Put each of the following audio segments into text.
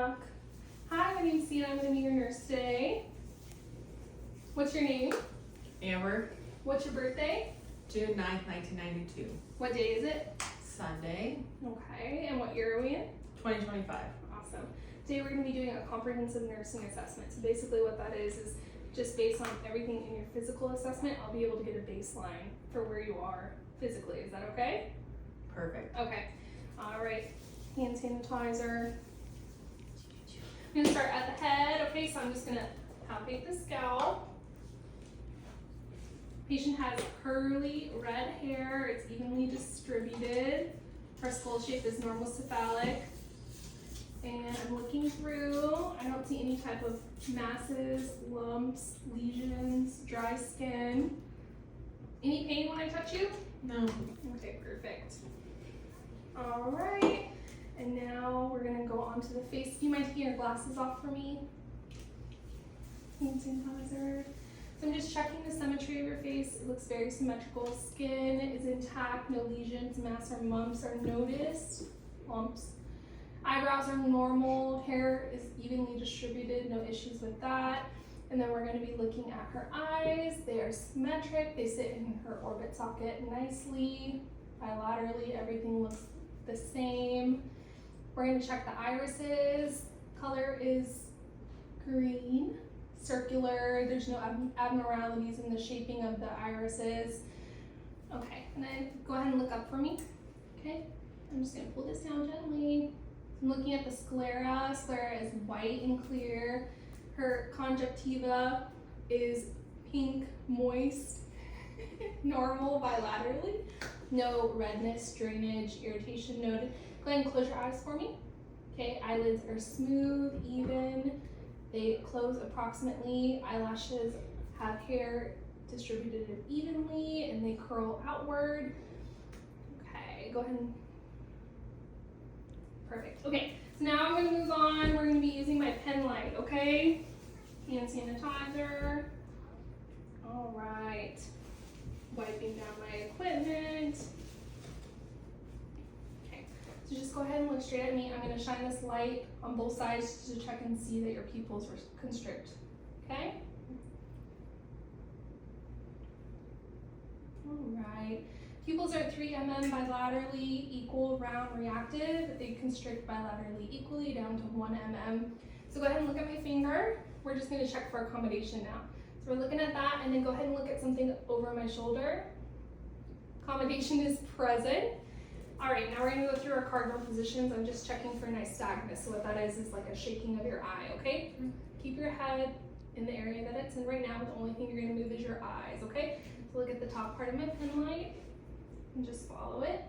back. Hi, my name's Sienna. I'm going to be your nurse today. What's your name? Amber. What's your birthday? June 9th, 1992. What day is it? Sunday. Okay, and what year are we in? 2025. Awesome. Today we're going to be doing a comprehensive nursing assessment. So basically what that is just based on everything in your physical assessment, I'll be able to get a baseline for where you are physically. Is that okay? Perfect. Okay. All right. Hand sanitizer. I'm going to start at the head. Okay, so I'm just going to palpate the scalp. Patient has curly red hair. It's evenly distributed. Her skull shape is normal cephalic. And I'm looking through. I don't see any type of masses, lumps, lesions, dry skin. Any pain when I touch you? No. Okay, perfect. All right. And now we're going to go on to the face. Do you mind taking your glasses off for me? Hand sanitizer. So I'm just checking the symmetry of your face. It looks very symmetrical. Skin is intact. No lesions, masks, or bumps are noticed. Lumps. Eyebrows are normal. Hair is evenly distributed. No issues with that. And then we're going to be looking at her eyes. They are symmetric. They sit in her orbit socket nicely. Bilaterally, everything looks the same. We're going to check the irises. Color is green, circular. There's no abnormalities in the shaping of the irises. Okay, and then go ahead and look up for me. Okay, I'm just going to pull this down gently. I'm looking at the sclera. Sclera is white and clear. Her conjunctiva is pink, moist, normal bilaterally. No redness, drainage, irritation noted. Go ahead and close your eyes for me. Okay, eyelids are smooth, even. They close approximately. Eyelashes have hair distributed evenly and they curl outward. Okay, go ahead and perfect. Okay, so now I'm going to move on. We're going to be using my pen light, okay? Hand sanitizer. All right. Wiping down my equipment. Okay, so just go ahead and look straight at me. I'm going to shine this light on both sides to check and see that your pupils constrict. Okay? All right. Pupils are 3 mm bilaterally, equal, round, reactive. They constrict bilaterally equally down to 1 mm. So go ahead and look at my finger. We're just going to check for accommodation now. So we're looking at that, and then go ahead and look at something over my shoulder. Accommodation is present. All right, now we're going to go through our cardinal positions. I'm just checking for nystagmus. So what that is like a shaking of your eye, okay? Keep your head in the area that it's in right now, but the only thing you're going to move is your eyes, okay? So look at the top part of my pen light. And just follow it.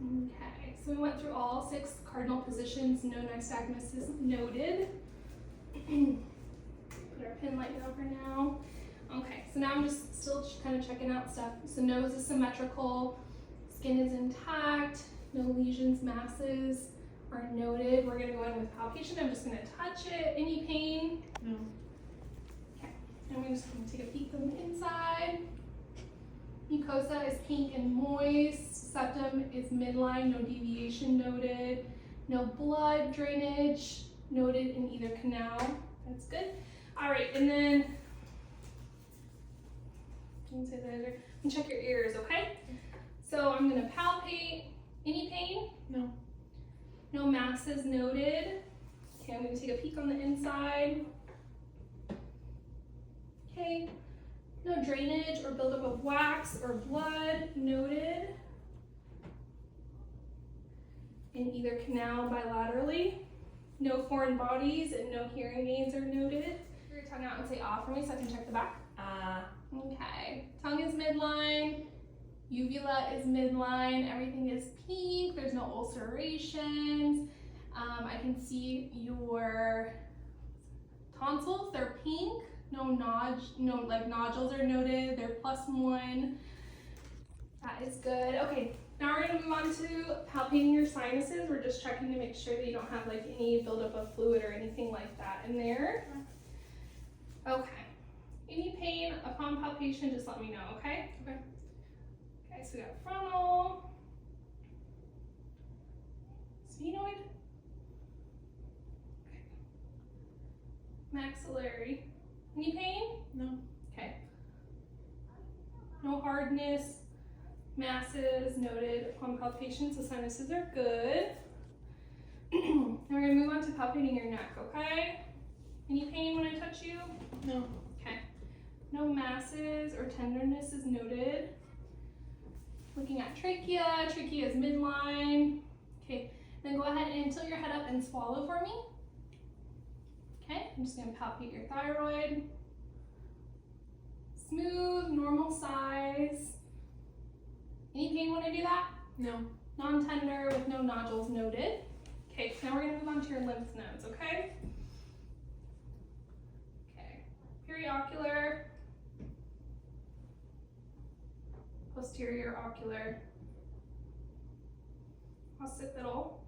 Okay, so we went through all 6 cardinal positions. No nystagmus is noted. Put our pen light down for now. Okay, so now I'm just still kind of checking out stuff. So nose is symmetrical, skin is intact, no lesions, masses are noted. We're going to go in with palpation. I'm just going to touch it. Any pain? No. Okay. And we're just going to take a peek from the inside. Mucosa is pink and moist. Septum is midline. No deviation noted. No blood drainage noted in either canal. That's good. All right, and then check your ears, okay? So I'm going to palpate. Any pain? No. No masses noted. Okay, I'm going to take a peek on the inside. Okay, no drainage or buildup of wax or blood noted in either canal bilaterally. No foreign bodies and no hearing aids are noted. Your tongue out and say ah for me so I can check the back. Okay, tongue is midline. Uvula is midline, everything is pink, there's no ulcerations. I can see your tonsils, they're pink, no nodules are noted, they're +1. That is good. Okay, now we're gonna move on to palpating your sinuses. We're just checking to make sure that you don't have like any buildup of fluid or anything like that in there. Okay, any pain palpation, just let me know, okay? Okay. Okay, so we got frontal, sphenoid, okay. Maxillary. Any pain? No. Okay. No hardness, masses noted upon palpation, so sinuses are good. Now we're gonna move on to palpating your neck, okay? Any pain when I touch you? No. Okay. No masses or tenderness is noted. Looking at trachea, trachea is midline. Okay, then go ahead and tilt your head up and swallow for me. Okay, I'm just gonna palpate your thyroid. Smooth, normal size. Any pain when I do that? No. Non-tender with no nodules noted. Okay, now we're gonna move on to your lymph nodes, okay? Okay, periocular, posterior ocular, occipital,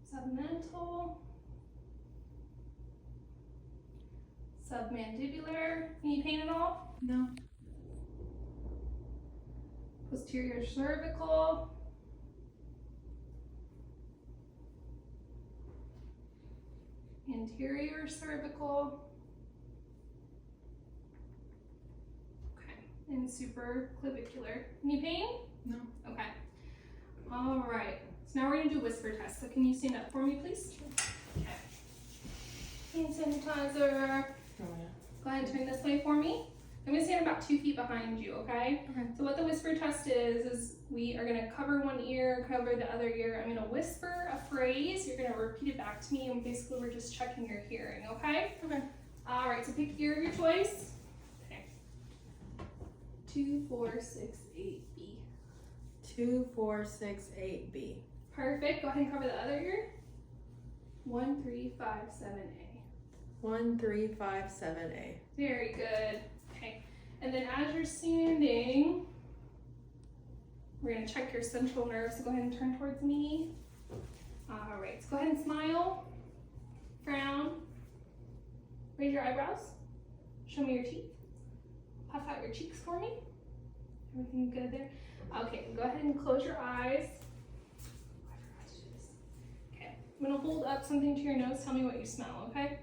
submental, submandibular. Any pain at all? No. Posterior cervical, anterior cervical, okay, and supraclavicular. Any pain? No. Okay. All right. So now we're gonna do a whisper test. So can you stand up for me, please? Okay. Hand sanitizer. Oh, yeah. Go ahead and turn this way for me. I'm gonna stand about 2 feet behind you, okay? Okay. So what the whisper test is we are gonna cover one ear, cover the other ear. I'm gonna whisper a phrase. You're gonna repeat it back to me, and basically we're just checking your hearing, okay? Okay. All right, so pick ear of your choice. Okay. 2, 4, 6, 8, B. 2, 4, 6, 8, B. Perfect. Go ahead and cover the other ear. 1, 3, 5, 7, A. 1, 3, 5, 7, A. Very good. Okay. And then as you're standing, we're gonna check your central nerves. So go ahead and turn towards me. All right. So go ahead and smile, frown, raise your eyebrows, show me your teeth, puff out your cheeks for me. Everything good there? Okay. Go ahead and close your eyes. I forgot to do this. Okay. I'm gonna hold up something to your nose. Tell me what you smell. Okay.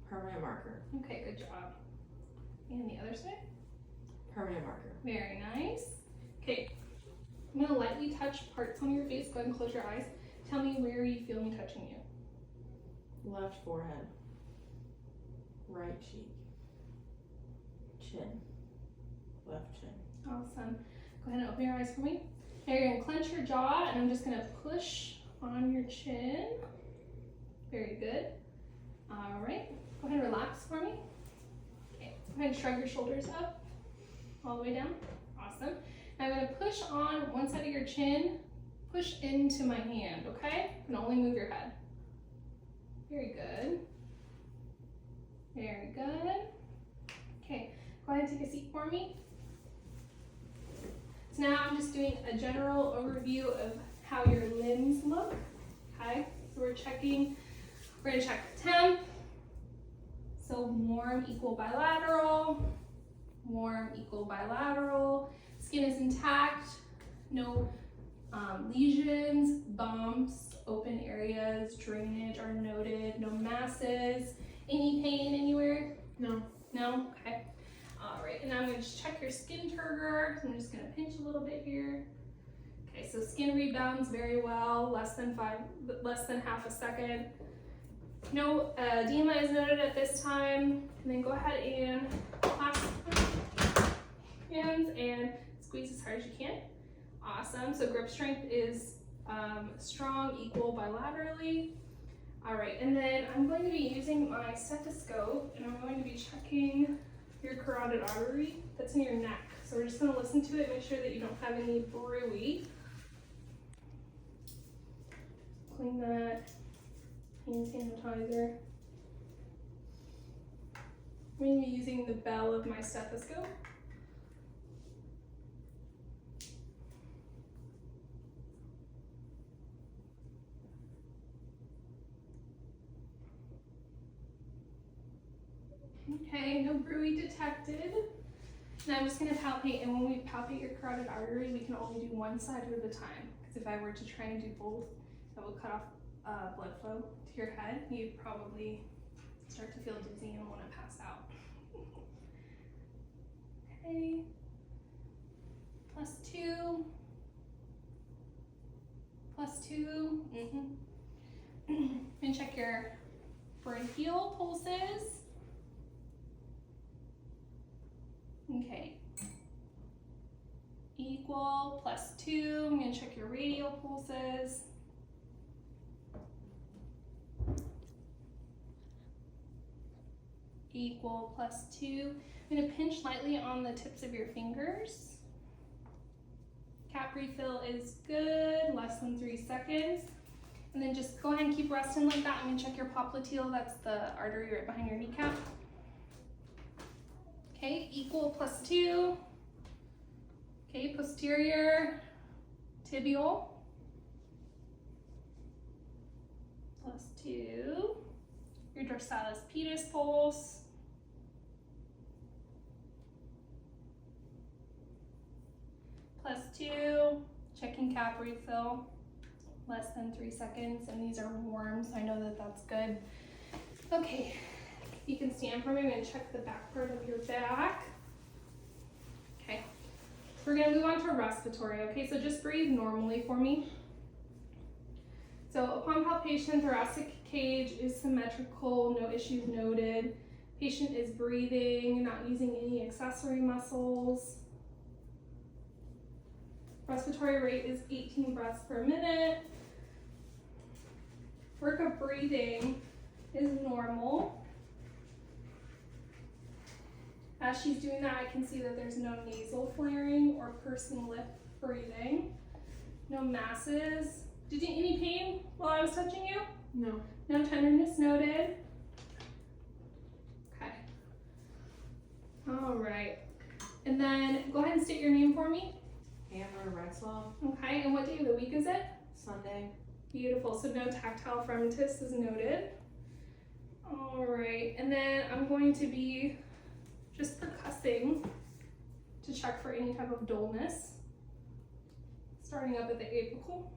Permanent marker. Okay. Good job. And the other side. Permanent marker. Very nice. Okay, I'm gonna lightly touch parts on your face. Go ahead and close your eyes. Tell me where you feel me touching you. Left forehead. Right cheek. Chin. Left chin. Awesome. Go ahead and open your eyes for me. Now you're gonna clench your jaw, and I'm just gonna push on your chin. Very good. All right. Go ahead and relax for me. Okay. Go ahead and shrug your shoulders up, all the way down. Awesome. Now I'm gonna push on one side of your chin, push into my hand, okay? And only move your head. Very good. Very good. Okay, go ahead and take a seat for me. So now I'm just doing a general overview of how your limbs look, okay? So we're gonna check temp. So warm, equal bilateral, warm, equal bilateral. Skin is intact, no lesions, bumps, open areas, drainage are noted, no masses. Any pain anywhere? No. No? Okay. All right, and now I'm gonna just check your skin turgor. So I'm just gonna pinch a little bit here. Okay, so skin rebounds very well, less than half a second. No edema is noted at this time. And then go ahead and clasp hands and squeeze as hard as you can. Awesome. So grip strength is strong, equal bilaterally. All right, and then I'm going to be using my stethoscope, and I'm going to be checking your carotid artery that's in your neck. So we're just going to listen to it, make sure that you don't have any bruit. Clean that. Hand sanitizer. I'm going to be using the bell of my stethoscope. Okay, no bruit detected. Now I'm just gonna palpate, and when we palpate your carotid artery, we can only do one side at a time. Because if I were to try and do both, that would cut off blood flow to your head. You'd probably start to feel dizzy and want to pass out. Okay. +2. +2. And check your brachial pulses. Okay. Equal, +2. I'm gonna check your radial pulses. Equal, +2. I'm gonna pinch lightly on the tips of your fingers. Cap refill is good, less than 3 seconds. And then just go ahead and keep resting like that. I'm gonna check your popliteal, that's the artery right behind your kneecap. Okay, equal, +2. Okay, posterior tibial, +2. Your dorsalis pedis pulse, +2. Checking cap refill, less than 3 seconds, and these are warm, so I know that that's good. Okay, you can stand for me. I'm gonna check the back part of your back. Okay, we're gonna move on to respiratory. Okay, so just breathe normally for me. So upon palpation, thoracic cage is symmetrical, no issues noted. Patient is breathing, not using any accessory muscles. Respiratory rate is 18 breaths per minute. Work of breathing is normal. As she's doing that, I can see that there's no nasal flaring or pursing lip breathing. No masses. Did you any pain while I was touching you? No. No tenderness noted. Okay. All right. And then go ahead and state your name for me. Amber Rexwell. Okay, and what day of the week is it? Sunday. Beautiful, so no tactile fremitus is noted. All right, and then I'm going to be just percussing to check for any type of dullness. Starting up at the apical.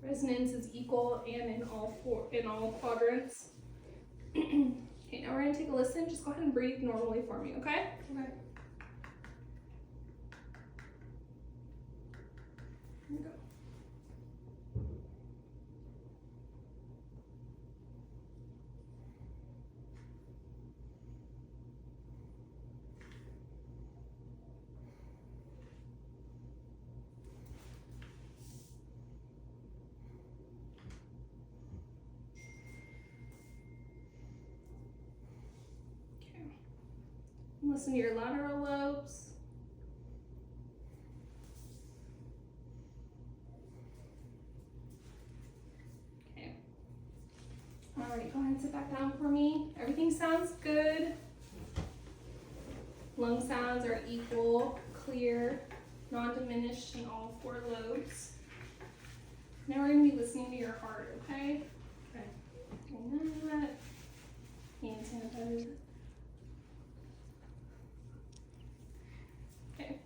Resonance is equal and in all quadrants. Okay, now we're gonna take a listen. Just go ahead and breathe normally for me, okay? Okay. Here we go. Listen to your lateral lobes. Okay. All right, go ahead and sit back down for me. Everything sounds good. Lung sounds are equal, clear, non-diminished in all 4 lobes. Now we're going to be listening to your heart, okay? Okay. And that. Hand sanitizer. Okay.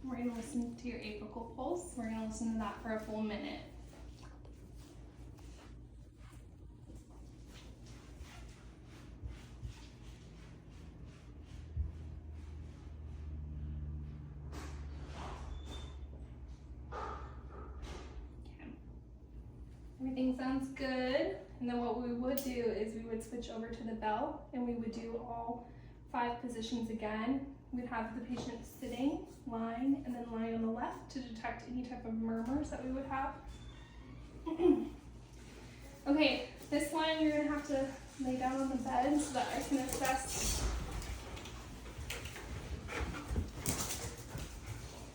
We're going to listen to your apical pulse. We're going to listen to that for a full minute. Okay. Everything sounds good. And then what we would do is we would switch over to the bell and we would do all 5 positions again. We'd have the patient sitting, lying, and then lying on the left to detect any type of murmurs that we would have. Okay, this one you're gonna have to lay down on the bed so that I can assess.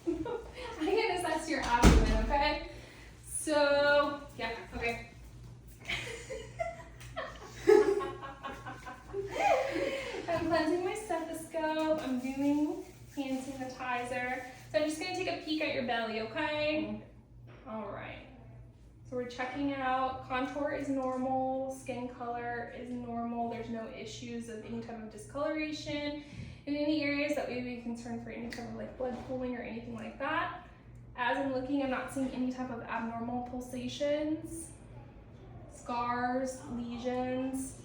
I can assess your abdomen, okay? So, yeah, okay. I'm cleansing my stethoscope. I'm doing hand sanitizer. So I'm just gonna take a peek at your belly, okay? All right. So we're checking out, contour is normal, skin color is normal. There's no issues of any type of discoloration in any areas that we would be concerned for any type of like blood pooling or anything like that. As I'm looking, I'm not seeing any type of abnormal pulsations, scars, lesions,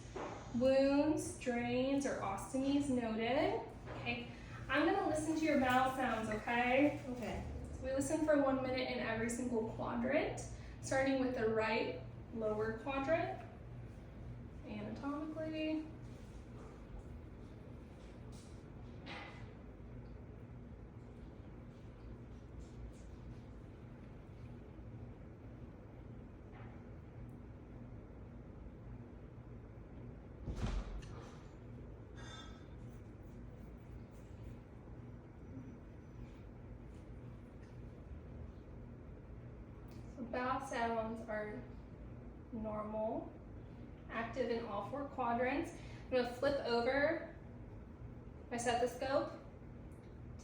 wounds, drains, or ostomies noted. Okay, I'm gonna listen to your bowel sounds, okay? Okay. So we listen for 1 minute in every single quadrant, starting with the right lower quadrant, anatomically. Bowel sounds are normal, active in all 4 quadrants. I'm going to flip over my stethoscope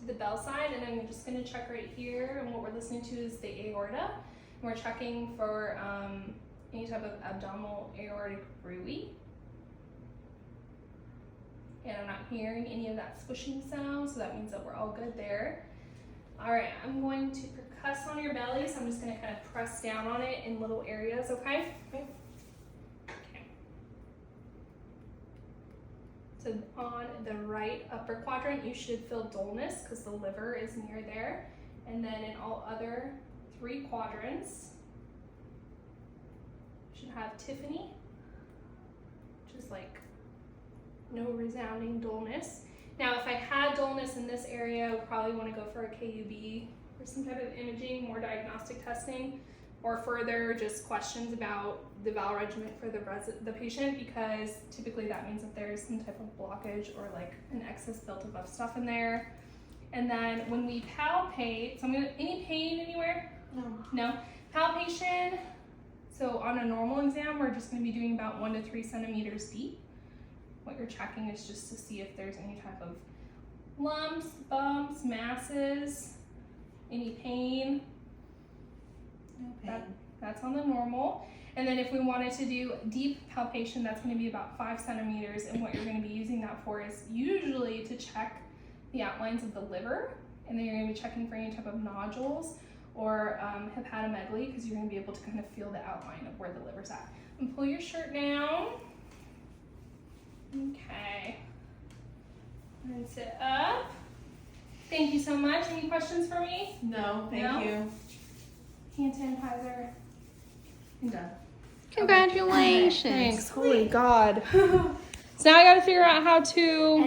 to the bell side, and I'm just going to check right here. And what we're listening to is the aorta. And we're checking for any type of abdominal aortic bruit. And I'm not hearing any of that swishing sound, so that means that we're all good there. All right, I'm going to percuss on your belly, so I'm just going to kind of press down on it in little areas, okay? Okay. So on the right upper quadrant, you should feel dullness because the liver is near there. And then in all other 3 quadrants, you should have Tiffany, which is like no resounding dullness. Now, if I had dullness in this area, I would probably want to go for a KUB or some type of imaging, more diagnostic testing, or further just questions about the bowel regimen for the patient, because typically that means that there's some type of blockage or like an excess built of stuff in there. And then when we palpate, so any pain anywhere? No. No? Palpation, so on a normal exam, we're just going to be doing about 1 to 3 centimeters deep. What you're checking is just to see if there's any type of lumps, bumps, masses, any pain. No pain. That's on the normal. And then if we wanted to do deep palpation, that's going to be about 5 centimeters. And what you're going to be using that for is usually to check the outlines of the liver. And then you're going to be checking for any type of nodules or hepatomegaly, because you're going to be able to kind of feel the outline of where the liver's at. And pull your shirt down. Okay. And sit up. Thank you so much. Any questions for me? No, thank you. Hand sanitizer. I'm done. Congratulations. Thanks. Holy God. So now I got to figure out how to